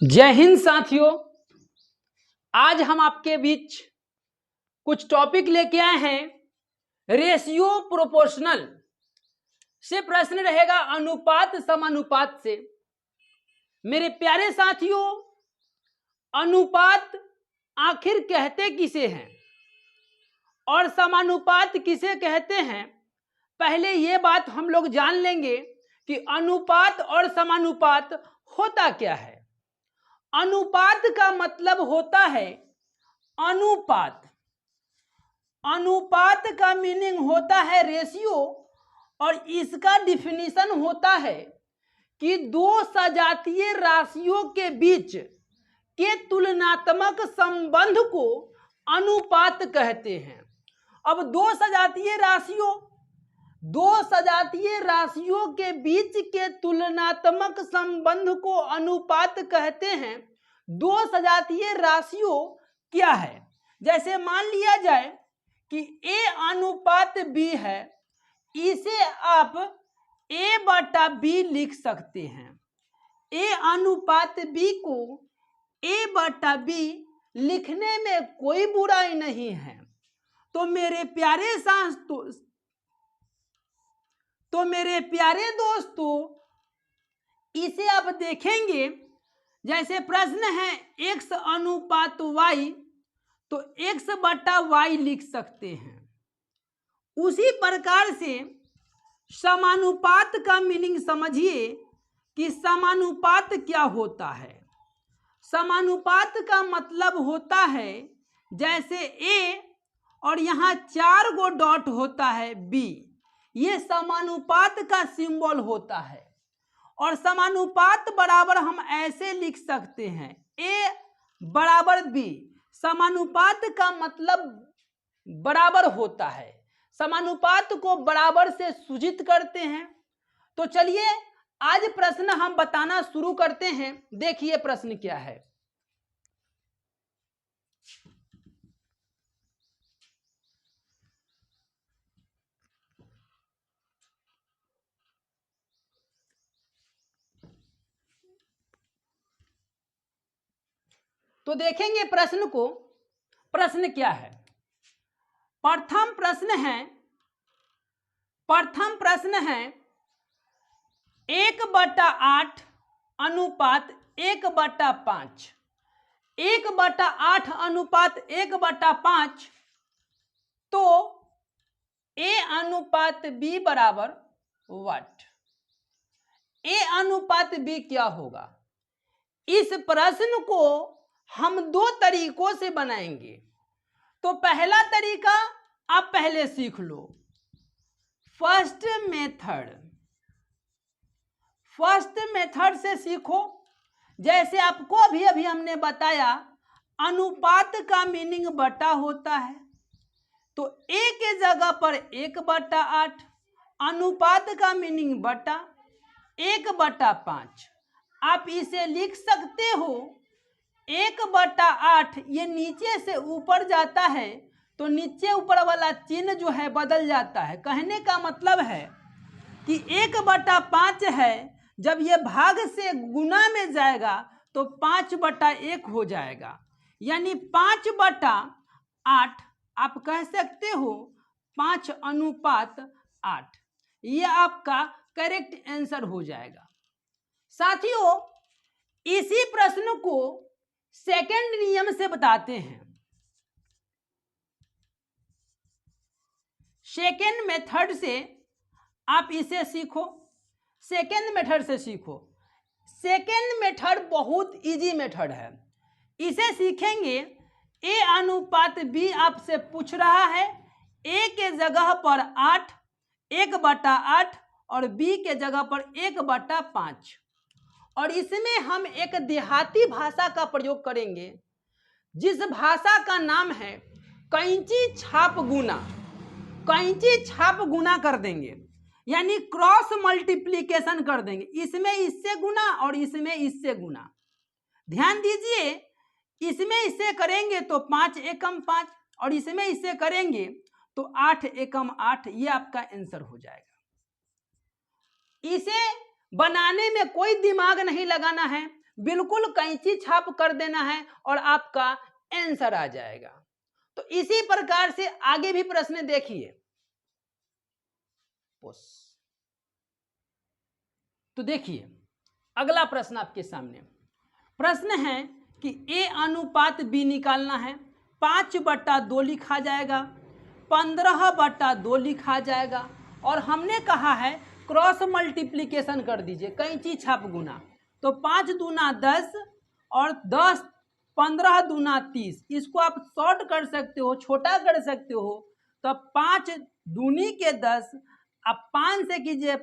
जय हिंद साथियों। आज हम आपके बीच कुछ टॉपिक लेके आए हैं। रेशियो प्रोपोर्शनल से प्रश्न रहेगा अनुपात समानुपात से। मेरे प्यारे साथियों, अनुपात आखिर कहते किसे हैं और समानुपात किसे कहते हैं, पहले ये बात हम लोग जान लेंगे कि अनुपात और समानुपात होता क्या है। अनुपात का मतलब होता है अनुपात। अनुपात का मीनिंग होता है रेशियो और इसका डिफिनीशन होता है कि दो सजातीय राशियों के बीच के तुलनात्मक संबंध को अनुपात कहते हैं। अब दो सजातीय राशियों के बीच के तुलनात्मक संबंध को अनुपात कहते हैं। दो सजातीय राशियों क्या है? जैसे मान लिया जाए कि A अनुपात B है, इसे आप A बटा B लिख सकते हैं। A अनुपात B को A बटा B लिखने में कोई बुराई नहीं है। तो मेरे प्यारे दोस्तों, इसे आप देखेंगे, जैसे प्रश्न है x अनुपात y, तो x बटा y लिख सकते हैं। उसी प्रकार से समानुपात का मीनिंग समझिए कि समानुपात क्या होता है। समानुपात का मतलब होता है जैसे A और यहाँ 4 गो डॉट होता है B, ये समानुपात का सिंबल होता है। और समानुपात बराबर हम ऐसे लिख सकते हैं A बराबर B। समानुपात का मतलब बराबर होता है, समानुपात को बराबर से सूचित करते हैं। तो चलिए आज प्रश्न हम बताना शुरू करते हैं। देखिए प्रश्न क्या है। तो देखेंगे प्रश्न को। प्रश्न क्या है? प्रथम प्रश्न है 1/8 अनुपात 1/5। 1/8 अनुपात 1/5, तो A अनुपात B बराबर व्हाट? A अनुपात B क्या होगा? इस प्रश्न को हम दो तरीकों से बनाएंगे। तो पहला तरीका आप पहले सीख लो, फर्स्ट मेथड से सीखो। जैसे आपको अभी हमने बताया अनुपात का मीनिंग बटा होता है, तो A के जगह पर 1/8, अनुपात का मीनिंग बटा 1/5। आप इसे लिख सकते हो 1/8। ये नीचे से ऊपर जाता है तो नीचे ऊपर वाला चिन्ह जो है बदल जाता है। कहने का मतलब है कि 1/5 है, जब ये भाग से गुना में जाएगा तो 5/1 हो जाएगा, यानी 5/8 आप कह सकते हो 5/8। ये आपका करेक्ट आंसर हो जाएगा। साथियों, इसी प्रश्न को सेकंड नियम से बताते हैं। सेकंड मेथड से आप इसे सीखो। सेकंड मेथड बहुत इजी मेथड है। इसे सीखेंगे। A अनुपात B आपसे पूछ रहा है, A के जगह पर 8, 1/8 और B के जगह पर 1/5। और इसमें हम एक देहाती भाषा का प्रयोग करेंगे, जिस भाषा का नाम है कैंची छाप गुना। कैंची छाप गुना कर देंगे, यानी क्रॉस मल्टीप्लिकेशन कर देंगे। इसमें इससे गुना और इसमें इससे गुना। ध्यान दीजिए, इसमें इससे करेंगे तो 5 एकम 5 और इसमें इससे करेंगे तो 8 एकम 8। ये आपका आंसर हो जाएगा। इसे बनाने में कोई दिमाग नहीं लगाना है, बिल्कुल कैंची छाप कर देना है और आपका आंसर आ जाएगा। तो इसी प्रकार से आगे भी प्रश्न देखिए। तो देखिए अगला प्रश्न आपके सामने प्रश्न है कि A अनुपात B निकालना है। 5/2 लिखा जाएगा, 15/2 लिखा जाएगा और हमने कहा है क्रॉस मल्टीप्लीकेशन कर दीजिए, कैंची छाप गुना। तो 5 दूना 10 और 10 15 दूना 30। इसको आप शॉर्ट कर सकते हो, छोटा कर सकते हो। तो 5 दूनी के 10, आप 5 से कीजिए,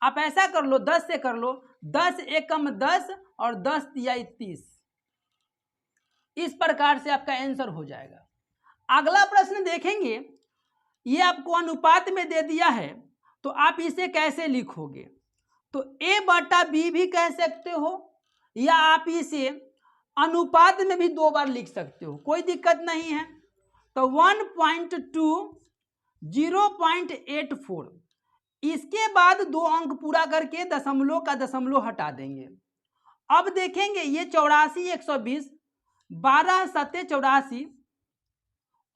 आप ऐसा कर लो 10 से कर लो, 10 एकम 10 और 10 तिहाई 30। इस प्रकार से आपका आंसर हो जाएगा। अगला प्रश्न देखेंगे, ये आपको अनुपात में दे दिया है तो आप इसे कैसे लिखोगे। तो A/B भी कह सकते हो या आप इसे अनुपात में भी 2 बार लिख सकते हो, कोई दिक्कत नहीं है। तो 1.2 0.84, इसके बाद 2 अंक पूरा करके दशमलव का दशमलव हटा देंगे। अब देखेंगे ये 84 120, 12 7 84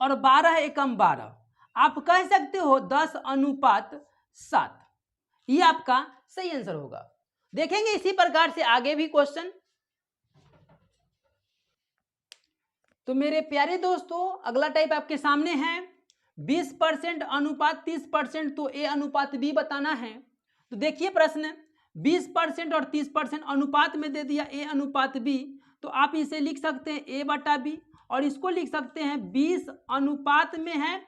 और 12 एकम 12, आप कह सकते हो 10:7। ये आपका सही आंसर होगा। देखेंगे इसी प्रकार से आगे भी क्वेश्चन। तो मेरे प्यारे दोस्तों अगला टाइप आपके सामने है 20% अनुपात 30%, तो A अनुपात B बताना है। तो देखिए प्रश्न 20% और 30% अनुपात में दे दिया A अनुपात B, तो आप इसे लिख सकते हैं A/B और इसको लिख सकते हैं 20 अनुपात में है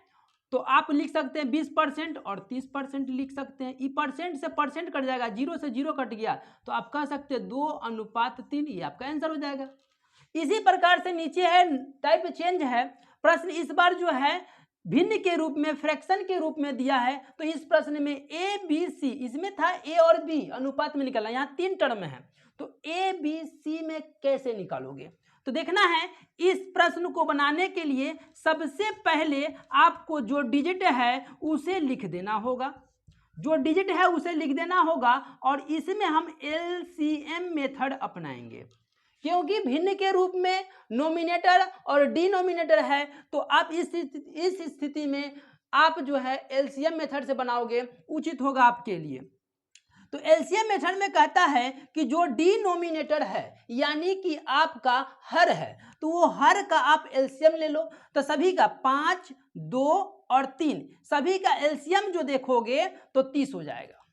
तो आप लिख सकते हैं 20% और 30% लिख सकते हैं। ई परसेंट से परसेंट कट जाएगा, 0 से 0 कट गया तो आप कह सकते हैं 2:3, ये आपका आंसर हो जाएगा। इसी प्रकार से नीचे है टाइप चेंज है प्रश्न, इस बार जो है भिन्न के रूप में फ्रैक्शन के रूप में दिया है। तो इस प्रश्न में A B C, इसमें था A और B अनुपात में निकालना, यहाँ 3 टर्म है तो A B C में कैसे निकालोगे। तो देखना है इस प्रश्न को बनाने के लिए सबसे पहले आपको जो डिजिट है उसे लिख देना होगा, जो डिजिट है उसे लिख देना होगा और इसमें हम LCM मेथड अपनाएंगे, क्योंकि भिन्न के रूप में नोमिनेटर और डिनोमिनेटर है। तो आप इस स्थिति में आप जो है LCM मेथड से बनाओगे, उचित होगा आपके लिए। तो LCM मेथड में कहता है कि जो डिनोमिनेटर है यानी कि आपका हर है, तो वो हर का आप LCM ले लो। तो सभी का 5, 2 और 3, सभी का LCM जो देखोगे तो 30 हो जाएगा।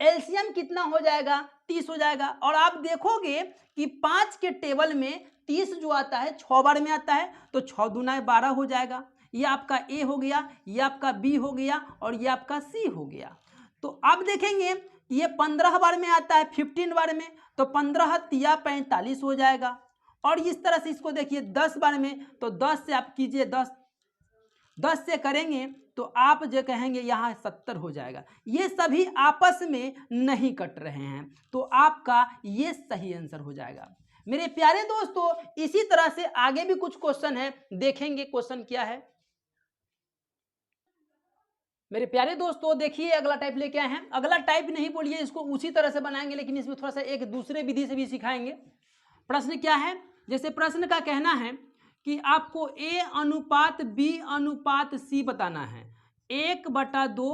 LCM कितना हो जाएगा, 30 हो जाएगा। और आप देखोगे कि 5 के टेबल में 30 जो आता है 6 बार में आता है, तो 6 दूना 12 हो जाएगा। ये आपका A हो गया, ये आपका B हो गया और ये आपका C हो गया। तो अब देखेंगे ये 15 बार में आता है 15 बार में, तो 15 तिया 45 हो जाएगा। और इस तरह से इसको देखिए 10 बार में, तो 10 से आप कीजिए 10 से करेंगे तो आप जो कहेंगे यहाँ 70 हो जाएगा। ये सभी आपस में नहीं कट रहे हैं तो आपका ये सही आंसर हो जाएगा। मेरे प्यारे दोस्तों इसी तरह से आगे भी कुछ क्वेश्चन है, देखेंगे क्वेश्चन क्या है। मेरे प्यारे दोस्तों देखिए अगला टाइप लेके आए हैं। अगला टाइप नहीं बोलिए, इसको उसी तरह से बनाएंगे लेकिन इसमें थोड़ा सा एक दूसरे विधि से भी सिखाएंगे। प्रश्न क्या है, जैसे प्रश्न का कहना है कि आपको A अनुपात B अनुपात C बताना है। 1/2,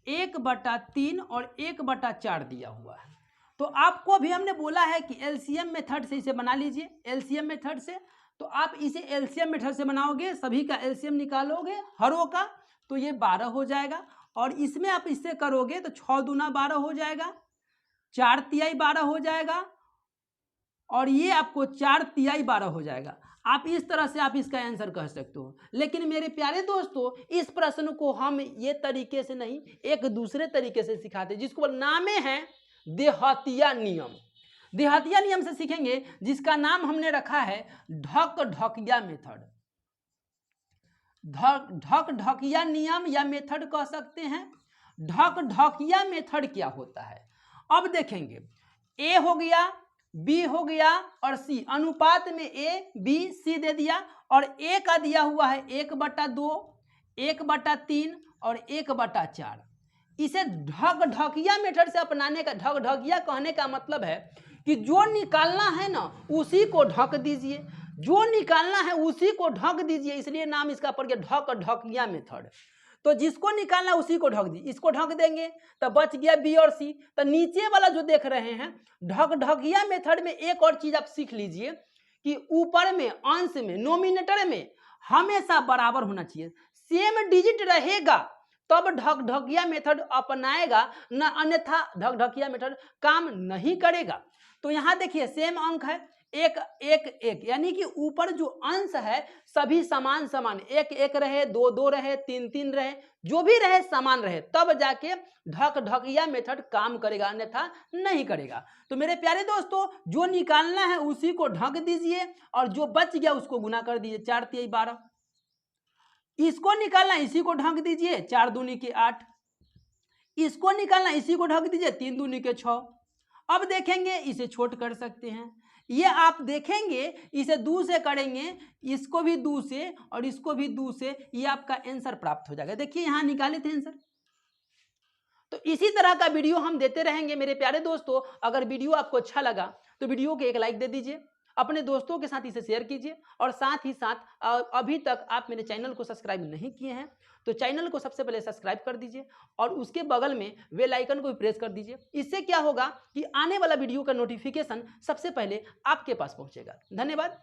1/3 और 1/4 दिया हुआ है। तो आपको अभी हमने बोला है कि LCM मेथड से इसे बना लीजिए। LCM मेथड से तो आप इसे LCM मेथड से बनाओगे, सभी का LCM निकालोगे हरों का, तो ये 12 हो जाएगा। और इसमें आप इससे करोगे तो 6 दूना 12 हो जाएगा, 4 तिहाई 12 हो जाएगा और ये आपको 4 तिहाई 12 हो जाएगा। आप इस तरह से आप इसका आंसर कह सकते हो। लेकिन मेरे प्यारे दोस्तों इस प्रश्न को हम ये तरीके से नहीं, एक दूसरे तरीके से सिखाते जिसको नाम है देहातिया नियम। देहातिया नियम से सीखेंगे जिसका नाम हमने रखा है ढक-ढकिया मेथड। ढक-ढकिया नियम या मेथड कह सकते हैं। ढक-ढकिया मेथड क्या होता है अब देखेंगे। A हो गया, B हो गया और C, अनुपात में A B C दे दिया और A का दिया हुआ है 1/2, 1/3 और 1/4। इसे ढक ढकिया मेथड से अपनाने का, ढक ढकिया कहने का मतलब है कि जो निकालना है ना उसी को ढक दीजिए, जो निकालना है उसी को ढक दीजिए, इसलिए नाम इसका पड़ गया ढक ढकिया मेथड। तो जिसको निकालना है उसी को ढक दी, इसको ढक देंगे तो बच गया बी और सी। तो नीचे वाला जो देख रहे हैं ढक ढकिया मेथड में एक और चीज आप सीख लीजिए कि ऊपर में अंश में नोमिनेटर में हमेशा बराबर होना चाहिए, सेम डिजिट रहेगा तब ढक ढकिया मेथड अपनाएगा, न अन्यथा ढक ढकिया मेथड काम नहीं करेगा। तो यहां देखिए सेम अंक है, एक एक एक, यानी कि ऊपर जो अंश है सभी समान समान, एक एक रहे, दो दो रहे, तीन तीन रहे, जो भी रहे समान रहे, तब जाके ढक ढकिया मेथड काम करेगा, अन्यथा नहीं करेगा। तो मेरे प्यारे दोस्तों, जो निकालना है उसी को ढक दीजिए और जो बच गया उसको गुना कर दीजिए, 4 3 12। इसको निकालना इसी को ढक दीजिए, 4 दूनी के 8। इसको निकालना इसी को ढक दीजिए, 3 दूनी के 6। अब देखेंगे इसे छोट कर सकते हैं, ये आप देखेंगे इसे 2 से करेंगे, इसको भी 2 से और इसको भी 2 से, ये आपका आंसर प्राप्त हो जाएगा। देखिए यहां निकाले थे आंसर। तो इसी तरह का वीडियो हम देते रहेंगे मेरे प्यारे दोस्तों। अगर वीडियो आपको अच्छा लगा तो वीडियो को एक लाइक दे दीजिए, अपने दोस्तों के साथ इसे शेयर कीजिए और साथ ही साथ अभी तक आप मेरे चैनल को सब्सक्राइब नहीं किए हैं तो चैनल को सबसे पहले सब्सक्राइब कर दीजिए और उसके बगल में बेल आइकन को भी प्रेस कर दीजिए। इससे क्या होगा कि आने वाला वीडियो का नोटिफिकेशन सबसे पहले आपके पास पहुंचेगा। धन्यवाद।